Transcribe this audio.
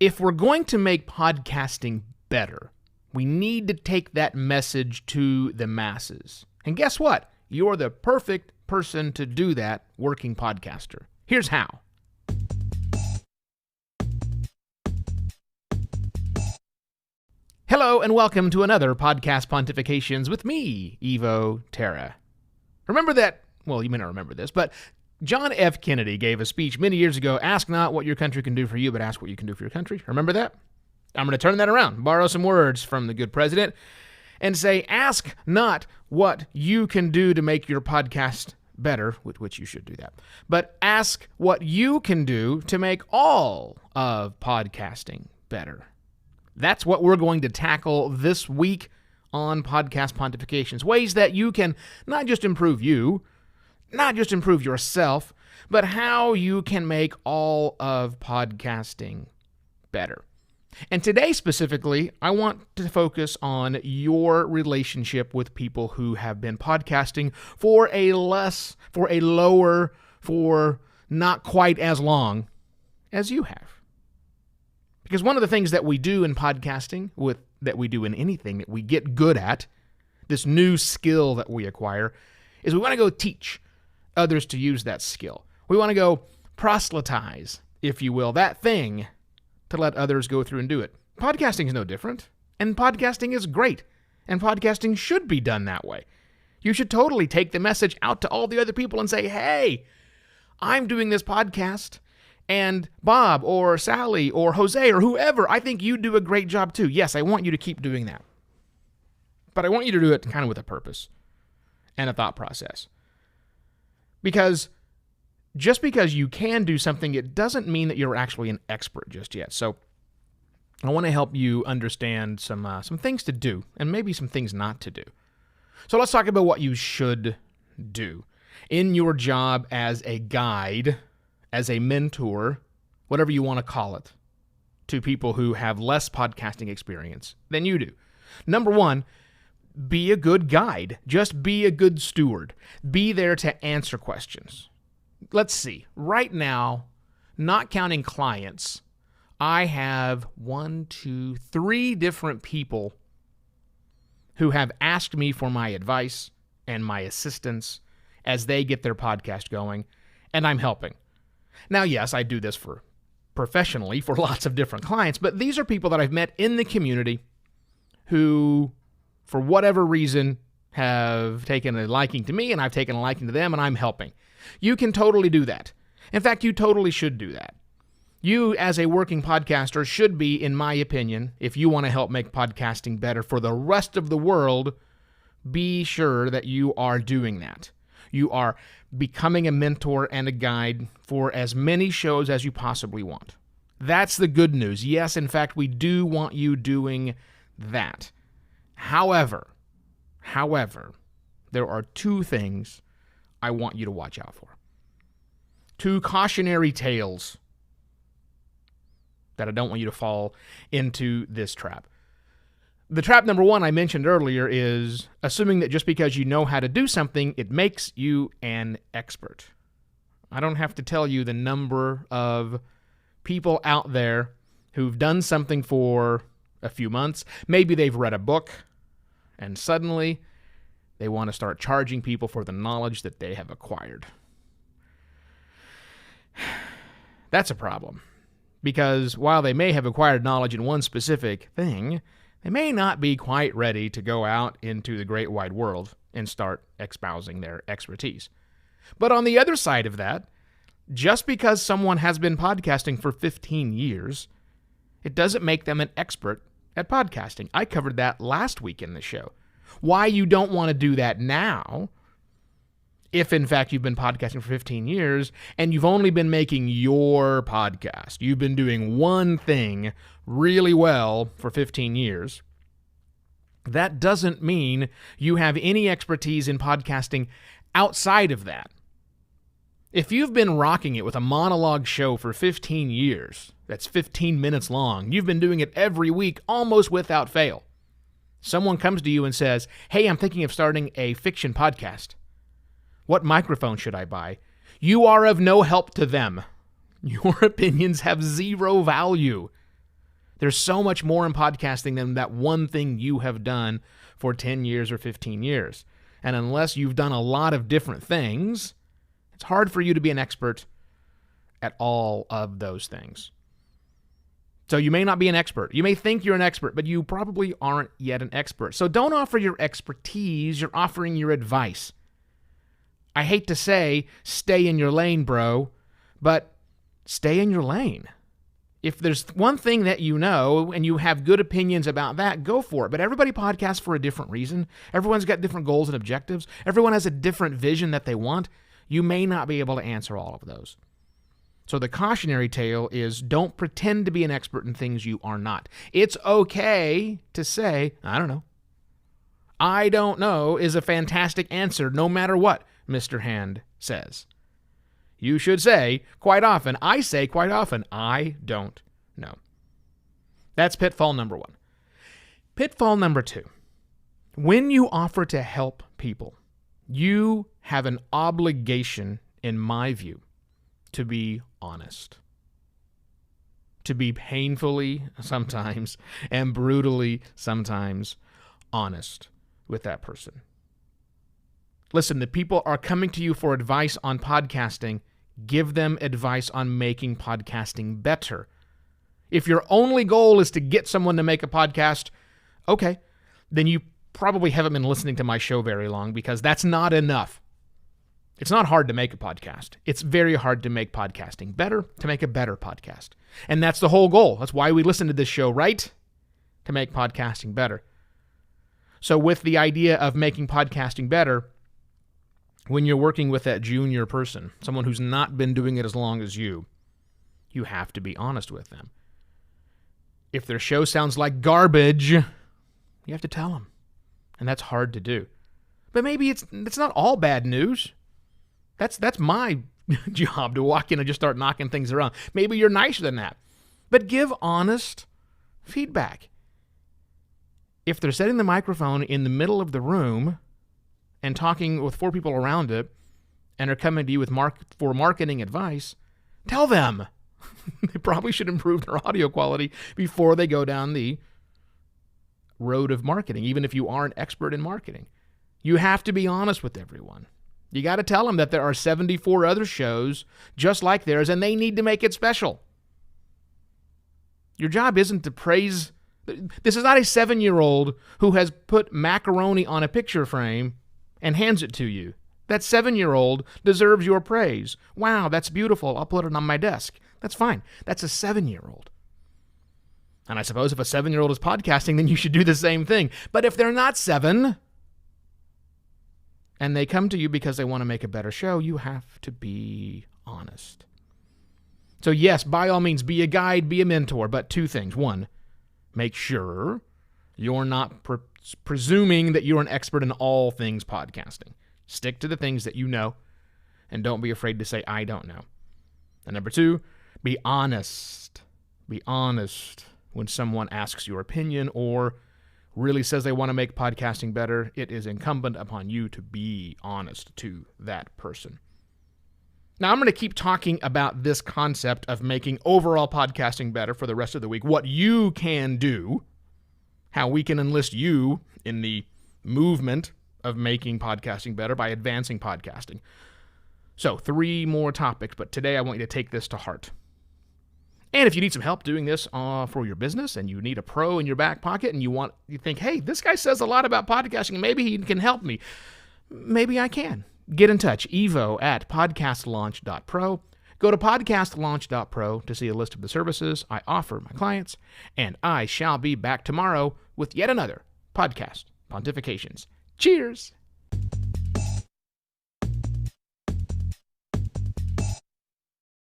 If we're going to make podcasting better, we need to take that message to the masses. And guess what? You're the perfect person to do that, working podcaster. Here's how. Hello and welcome to another Podcast Pontifications with me, Evo Terra. Remember that, well, you may not remember this, but John F. Kennedy gave a speech many years ago, ask not what your country can do for you, but ask what you can do for your country. Remember that? I'm going to turn that around, borrow some words from the good president, and say, ask not what you can do to make your podcast better, which you should do that, but ask what you can do to make all of podcasting better. That's what we're going to tackle this week on Podcast Pontifications. Ways that you can not just improve you, not just improve yourself, but how you can make all of podcasting better. And today specifically, I want to focus on your relationship with people who have been podcasting for not quite as long as you have. Because one of the things that we do in podcasting, that we do in anything that we get good at, this new skill that we acquire, is we want to go teach others to use that skill. We want to go proselytize, if you will, that thing to let others go through and do it. Podcasting is no different, and podcasting is great, and podcasting should be done that way. You should totally take the message out to all the other people and say, hey, I'm doing this podcast, and Bob or Sally or Jose or whoever, I think you do a great job too. Yes, I want you to keep doing that. But I want you to do it kind of with a purpose and a thought process. Because just because you can do something, it doesn't mean that you're actually an expert just yet. So I want to help you understand some things to do and maybe some things not to do. So let's talk about what you should do in your job as a guide, as a mentor, whatever you want to call it, to people who have less podcasting experience than you do. Number one, be a good guide. Just be a good steward. Be there to answer questions. Let's see. Right now, not counting clients, I have 3 different people who have asked me for my advice and my assistance as they get their podcast going, and I'm helping. Now, yes, I do this professionally for lots of different clients, but these are people that I've met in the community who, for whatever reason, have taken a liking to me, and I've taken a liking to them, and I'm helping. You can totally do that. In fact, you totally should do that. You, as a working podcaster, should be, in my opinion, if you want to help make podcasting better for the rest of the world, be sure that you are doing that. You are becoming a mentor and a guide for as many shows as you possibly want. That's the good news. Yes, in fact, we do want you doing that. However, there are 2 things I want you to watch out for. 2 cautionary tales that I don't want you to fall into this trap. The trap number 1 I mentioned earlier is assuming that just because you know how to do something, it makes you an expert. I don't have to tell you the number of people out there who've done something for a few months. Maybe they've read a book, and suddenly they want to start charging people for the knowledge that they have acquired. That's a problem. Because while they may have acquired knowledge in one specific thing, they may not be quite ready to go out into the great wide world and start espousing their expertise. But on the other side of that, just because someone has been podcasting for 15 years, it doesn't make them an expert at podcasting. I covered that last week in the show. Why you don't want to do that now, if in fact you've been podcasting for 15 years and you've only been making your podcast, you've been doing one thing really well for 15 years, that doesn't mean you have any expertise in podcasting outside of that. If you've been rocking it with a monologue show for 15 years, that's 15 minutes long, you've been doing it every week almost without fail. Someone comes to you and says, hey, I'm thinking of starting a fiction podcast. What microphone should I buy? You are of no help to them. Your opinions have zero value. There's so much more in podcasting than that one thing you have done for 10 years or 15 years. And unless you've done a lot of different things, it's hard for you to be an expert at all of those things. So you may not be an expert. You may think you're an expert, but you probably aren't yet an expert. So don't offer your expertise. You're offering your advice. I hate to say, stay in your lane, bro, but stay in your lane. If there's one thing that you know and you have good opinions about that, go for it. But everybody podcasts for a different reason. Everyone's got different goals and objectives. Everyone has a different vision that they want. You may not be able to answer all of those. So the cautionary tale is don't pretend to be an expert in things you are not. It's okay to say, I don't know. I don't know is a fantastic answer no matter what Mr. Hand says. You should say quite often, I say quite often, I don't know. That's pitfall number 1. Pitfall number 2. When you offer to help people, you have an obligation, in my view, to be honest. To be painfully sometimes and brutally sometimes honest with that person. Listen, the people are coming to you for advice on podcasting. Give them advice on making podcasting better. If your only goal is to get someone to make a podcast, okay, then you probably haven't been listening to my show very long, because that's not enough. It's not hard to make a podcast. It's very hard to make podcasting better, to make a better podcast. And that's the whole goal. That's why we listen to this show, right? To make podcasting better. So with the idea of making podcasting better, when you're working with that junior person, someone who's not been doing it as long as you have to be honest with them. If their show sounds like garbage, you have to tell them. And that's hard to do. But maybe it's not all bad news. That's my job, to walk in and just start knocking things around. Maybe you're nicer than that. But give honest feedback. If they're setting the microphone in the middle of the room and talking with 4 people around it and are coming to you with for marketing advice, tell them. They probably should improve their audio quality before they go down the road of marketing, even if you aren't expert in marketing. You have to be honest with everyone. You got to tell them that there are 74 other shows just like theirs, and they need to make it special. Your job isn't to praise. This is not a 7-year-old who has put macaroni on a picture frame and hands it to you. That 7-year-old deserves your praise. Wow, that's beautiful. I'll put it on my desk. That's fine. That's a 7-year-old. And I suppose if a 7-year-old is podcasting, then you should do the same thing. But if they're not 7, and they come to you because they want to make a better show, you have to be honest. So yes, by all means, be a guide, be a mentor, but 2 things. 1, make sure you're not presuming that you're an expert in all things podcasting. Stick to the things that you know, and don't be afraid to say, I don't know. And number 2, be honest. Be honest when someone asks your opinion or really says they want to make podcasting better. It is incumbent upon you to be honest to that person. Now, I'm going to keep talking about this concept of making overall podcasting better for the rest of the week, what you can do, how we can enlist you in the movement of making podcasting better by advancing podcasting. So 3 more topics, but today I want you to take this to heart. And if you need some help doing this for your business and you need a pro in your back pocket and you think, hey, this guy says a lot about podcasting and maybe he can help me. Maybe I can. Get in touch. evo@podcastlaunch.pro. Go to podcastlaunch.pro to see a list of the services I offer my clients. And I shall be back tomorrow with yet another podcast pontifications. Cheers.